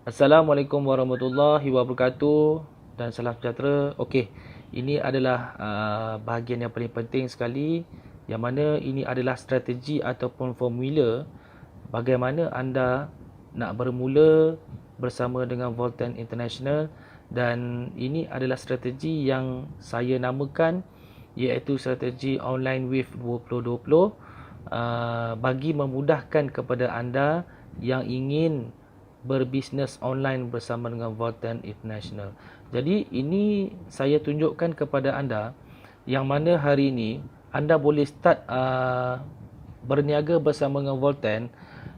Assalamualaikum warahmatullahi wabarakatuh dan salam sejahtera. Okey, ini adalah bahagian yang paling penting sekali, yang mana ini adalah strategi ataupun formula bagaimana anda nak bermula bersama dengan Volten International, dan ini adalah strategi yang saya namakan iaitu strategi Online Wave 2020 bagi memudahkan kepada anda yang ingin berbisnes online bersama dengan Volten International. Jadi ini saya tunjukkan kepada anda yang mana hari ini anda boleh start berniaga bersama dengan Volten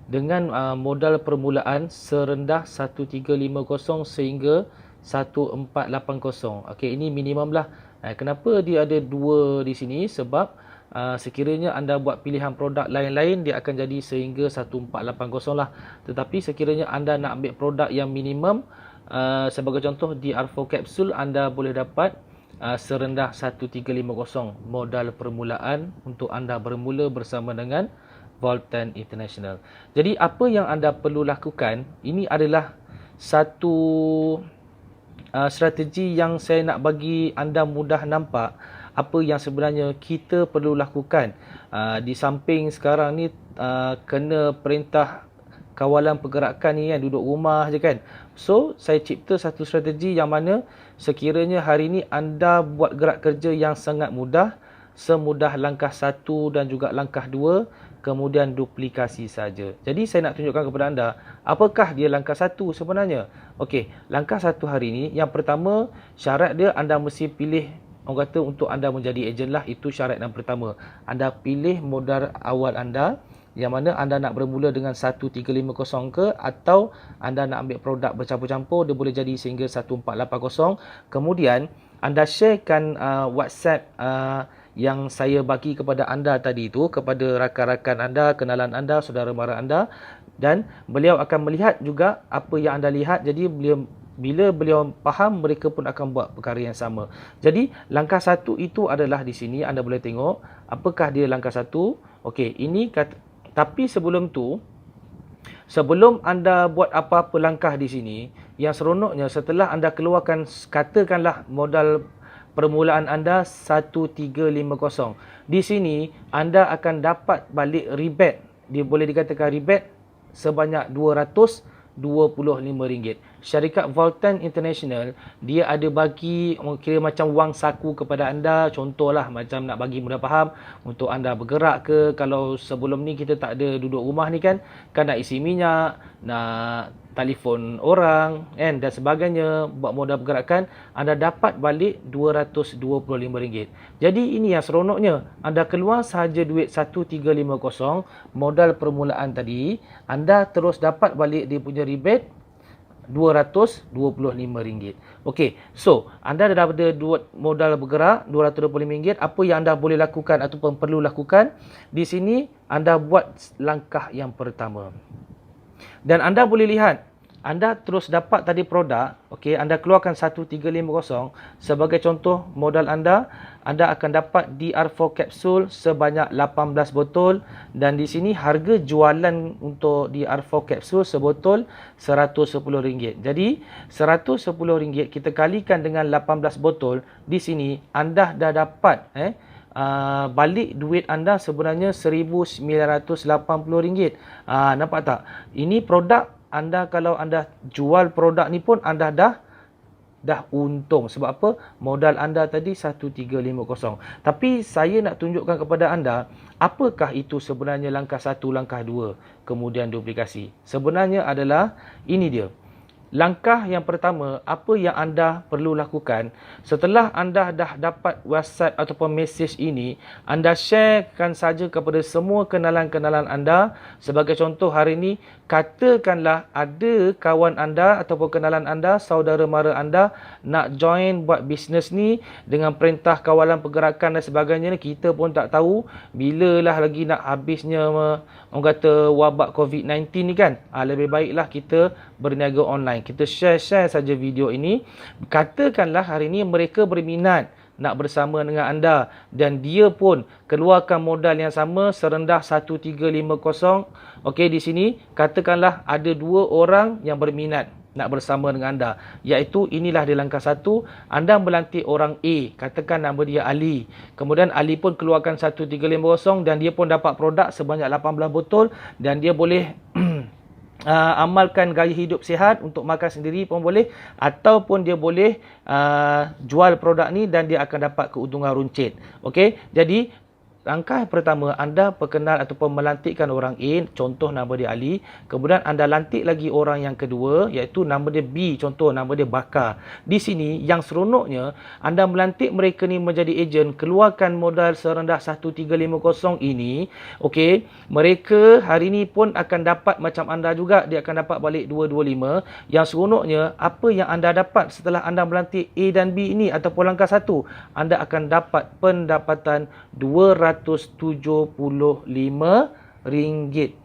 dengan modal permulaan serendah 1350 sehingga 1480. Okey, ini minimum lah. Kenapa dia ada dua di sini? Sebab sekiranya anda buat pilihan produk lain-lain, dia akan jadi sehingga 1480 lah. Tetapi sekiranya anda nak ambil produk yang minimum, sebagai contoh di R4 capsule, anda boleh dapat serendah 1350 modal permulaan untuk anda bermula bersama dengan Volten International. Jadi apa yang anda perlu lakukan, ini adalah satu strategi yang saya nak bagi anda mudah nampak apa yang sebenarnya kita perlu lakukan. Di samping sekarang ni kena perintah kawalan pergerakan ni kan, duduk rumah je kan. So saya cipta satu strategi yang mana sekiranya hari ni anda buat gerak kerja yang sangat mudah, semudah langkah 1 dan juga langkah 2, kemudian duplikasi saja. Jadi saya nak tunjukkan kepada anda apakah dia langkah 1 sebenarnya. Okey, langkah 1 hari ini, yang pertama, syarat dia anda mesti pilih, orang kata untuk anda menjadi ejen lah, itu syarat yang pertama. Anda pilih modal awal anda, yang mana anda nak bermula dengan 1350 ke, atau anda nak ambil produk bercampur-campur, dia boleh jadi sehingga 1480. Kemudian anda sharekan WhatsApp yang saya bagi kepada anda tadi itu kepada rakan-rakan anda, kenalan anda, saudara mara anda, dan beliau akan melihat juga apa yang anda lihat. Jadi bila beliau faham, mereka pun akan buat perkara yang sama. Jadi langkah 1 itu adalah di sini anda boleh tengok apakah dia langkah 1. Okey, ini tapi sebelum tu, sebelum anda buat apa-apa langkah di sini, yang seronoknya setelah anda keluarkan, katakanlah modal permulaan anda 1350. Di sini anda akan dapat balik rebate. Dia boleh dikatakan rebate sebanyak RM225. Syarikat Volten International, dia ada bagi kira macam wang saku kepada anda. Contohlah macam nak bagi mudah faham, untuk anda bergerak ke, kalau sebelum ni kita tak ada duduk rumah ni kan nak isi minyak, nak telefon orang dan sebagainya, buat modal pergerakan, anda dapat balik RM225. Jadi ini yang seronoknya, anda keluar sahaja duit 1350 modal permulaan tadi, anda terus dapat balik dia punya rebate RM225. Okey, so anda dah ada modal bergerak RM225. Apa yang anda boleh lakukan ataupun perlu lakukan di sini, anda buat langkah yang pertama. Dan anda boleh lihat, anda terus dapat tadi produk. Okey, anda keluarkan 1350 sebagai contoh modal anda akan dapat DR4 capsule sebanyak 18 botol, dan di sini harga jualan untuk DR4 capsule sebotol RM110. Jadi RM110 kita kalikan dengan 18 botol, di sini anda dah dapat balik duit anda sebenarnya RM1,980. Nampak tak? Ini produk anda, kalau anda jual produk ni pun anda dah untung. Sebab apa? Modal anda tadi 1350. Tapi saya nak tunjukkan kepada anda apakah itu sebenarnya langkah 1, langkah 2, kemudian duplikasi. Sebenarnya adalah ini dia. Langkah yang pertama, apa yang anda perlu lakukan setelah anda dah dapat WhatsApp ataupun mesej ini, anda sharekan saja kepada semua kenalan-kenalan anda. Sebagai contoh hari ini, katakanlah ada kawan anda ataupun kenalan anda, saudara mara anda nak join buat bisnes ni dengan perintah kawalan pergerakan dan sebagainya. Kita pun tak tahu bilalah lagi nak habisnya orang kata wabak COVID-19 ni kan. Lebih baiklah kita berniaga online. Kita share saja video ini. Katakanlah hari ini mereka berminat nak bersama dengan anda dan dia pun keluarkan modal yang sama serendah 1350. Okey, di sini katakanlah ada 2 orang yang berminat nak bersama dengan anda. Iaitu inilah di langkah 1, anda melantik orang A, katakan nama dia Ali. Kemudian Ali pun keluarkan 1350 dan dia pun dapat produk sebanyak 18 botol dan dia boleh amalkan gaya hidup sihat untuk makan sendiri pun boleh, ataupun dia boleh jual produk ni dan dia akan dapat keuntungan runcit. Okey, jadi langkah pertama, anda perkenal ataupun melantikkan orang A, contoh nama dia Ali. Kemudian anda lantik lagi orang yang kedua, iaitu nama dia B, contoh nama dia Bakar. Di sini yang seronoknya, anda melantik mereka ni menjadi ejen, keluarkan modal serendah 1350 ini. Okey, mereka hari ni pun akan dapat macam anda juga, dia akan dapat balik 225. Yang seronoknya, apa yang anda dapat setelah anda melantik A dan B ini ataupun langkah 1, anda akan dapat pendapatan RM275.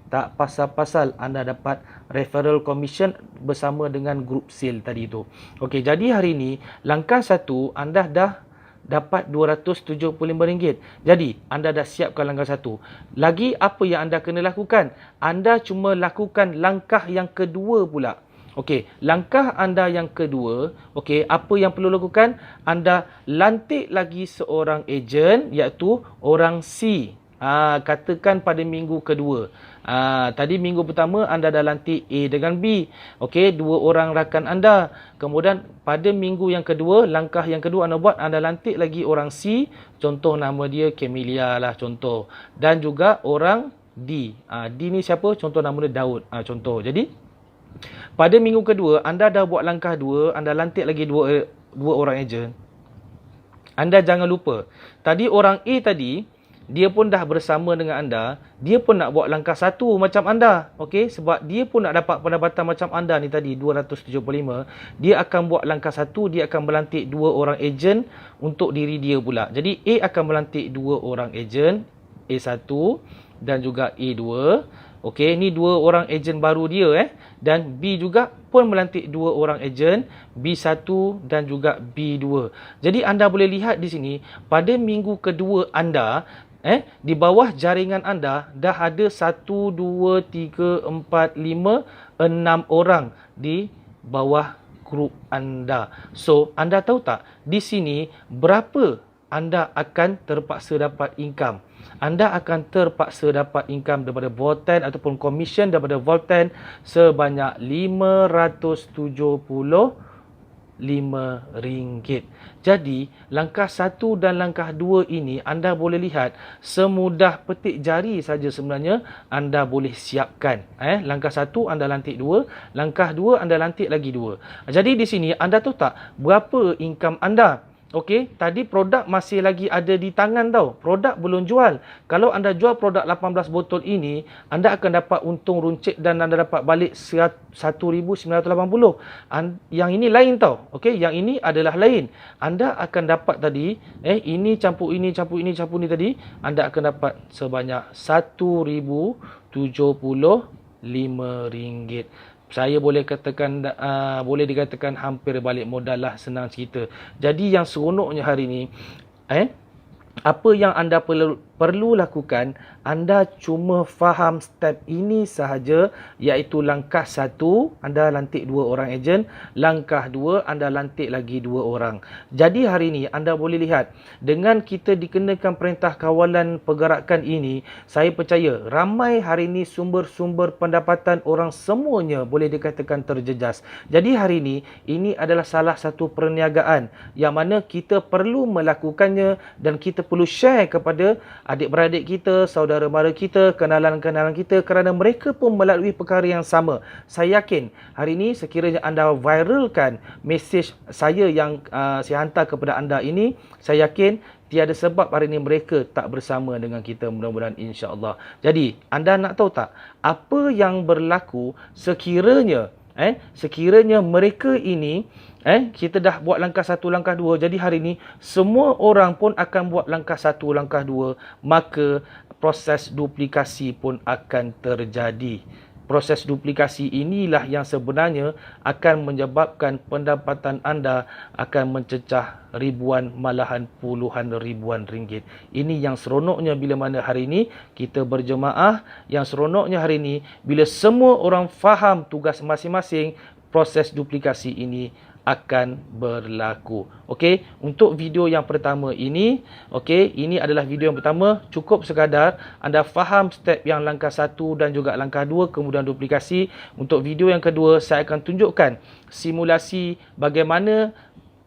Tak pasal-pasal anda dapat referral commission bersama dengan group sale tadi tu. Okey, jadi hari ni langkah 1 anda dah dapat RM275. Jadi anda dah siapkan langkah 1. Lagi apa yang anda kena lakukan? Anda cuma lakukan langkah yang kedua pula. Okey, langkah anda yang kedua, okey, apa yang perlu lakukan? Anda lantik lagi seorang ejen, iaitu orang C. Katakan pada minggu kedua. Tadi minggu pertama anda dah lantik A dengan B. Okey, 2 orang rakan anda. Kemudian pada minggu yang kedua, langkah yang kedua anda buat, anda lantik lagi orang C. Contoh nama dia Camelia lah contoh. Dan juga orang D. D ni siapa? Contoh nama dia Daud. Contoh. Jadi pada minggu kedua, anda dah buat langkah 2, anda lantik lagi dua orang ejen. Anda jangan lupa, tadi orang A tadi, dia pun dah bersama dengan anda, dia pun nak buat langkah 1 macam anda. Okey, sebab dia pun nak dapat pendapatan macam anda ni tadi, 275. Dia akan buat langkah 1, dia akan melantik 2 orang ejen untuk diri dia pula. Jadi A akan melantik 2 orang ejen, A1 dan juga A2. Okey, ni 2 orang ejen baru dia dan B juga pun melantik 2 orang ejen, B1 dan juga B2. Jadi anda boleh lihat di sini pada minggu kedua anda di bawah jaringan anda dah ada 1 2 3 4 5 6 orang di bawah grup anda. So, anda tahu tak di sini berapa anda akan terpaksa dapat income? Anda akan terpaksa dapat income daripada Volten ataupun komisen daripada Volten sebanyak RM575. Jadi, langkah 1 dan langkah 2 ini anda boleh lihat semudah petik jari saja sebenarnya anda boleh siapkan. Langkah 1 anda lantik 2, langkah 2 anda lantik lagi 2. Jadi di sini anda tahu tak berapa income anda? Okey, tadi produk masih lagi ada di tangan tau. Produk belum jual. Kalau anda jual produk 18 botol ini, anda akan dapat untung runcit dan anda dapat balik 1,980. Yang ini lain tau. Okey, yang ini adalah lain. Anda akan dapat tadi, ini campur ini, campur ini, campur ini tadi, anda akan dapat sebanyak RM1,075. Saya boleh katakan boleh dikatakan hampir balik modal lah, senang cerita. Jadi yang seronoknya hari ni apa yang anda perlu lakukan, anda cuma faham step ini sahaja, iaitu langkah 1 anda lantik 2 orang ejen, langkah 2 anda lantik lagi 2 orang. Jadi hari ini anda boleh lihat dengan kita dikenakan perintah kawalan pergerakan ini, saya percaya ramai hari ini sumber-sumber pendapatan orang semuanya boleh dikatakan terjejas. Jadi hari ini adalah salah satu perniagaan yang mana kita perlu melakukannya dan kita perlu share kepada adik-beradik kita, saudara mara kita, kenalan-kenalan kita, kerana mereka pun melalui perkara yang sama. Saya yakin hari ini sekiranya anda viralkan mesej saya yang saya hantar kepada anda ini, saya yakin tiada sebab hari ini mereka tak bersama dengan kita, mudah-mudahan insya-Allah. Jadi, anda nak tahu tak apa yang berlaku sekiranya sekiranya mereka ini kita dah buat langkah 1, langkah 2. Jadi hari ini semua orang pun akan buat langkah 1, langkah 2. Maka proses duplikasi pun akan terjadi. Proses duplikasi inilah yang sebenarnya akan menyebabkan pendapatan anda akan mencecah ribuan, malahan puluhan ribuan ringgit. Ini yang seronoknya bila mana hari ini kita berjemaah. Yang seronoknya hari ini bila semua orang faham tugas masing-masing, proses duplikasi ini akan berlaku. Okey, untuk video yang pertama ini, okey, ini adalah video yang pertama, cukup sekadar anda faham step yang langkah 1 dan juga langkah 2 kemudian duplikasi. Untuk video yang kedua, saya akan tunjukkan simulasi bagaimana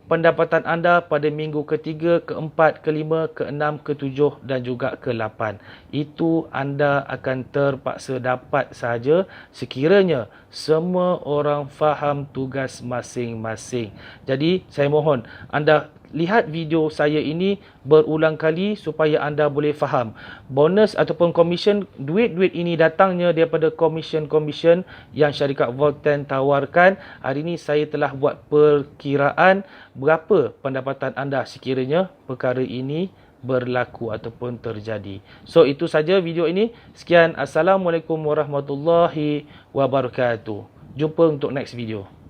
pendapatan anda pada minggu ke-3, ke-4, ke-5, ke-6, ke-7 dan juga ke-8. Itu anda akan terpaksa dapat sahaja sekiranya semua orang faham tugas masing-masing. Jadi, saya mohon anda lihat video saya ini berulang kali supaya anda boleh faham. Bonus ataupun komisen, duit-duit ini datangnya daripada komisen-komisen yang syarikat Volten tawarkan. Hari ini saya telah buat perkiraan berapa pendapatan anda sekiranya perkara ini berlaku ataupun terjadi. So, itu saja video ini. Sekian. Assalamualaikum warahmatullahi wabarakatuh. Jumpa untuk next video.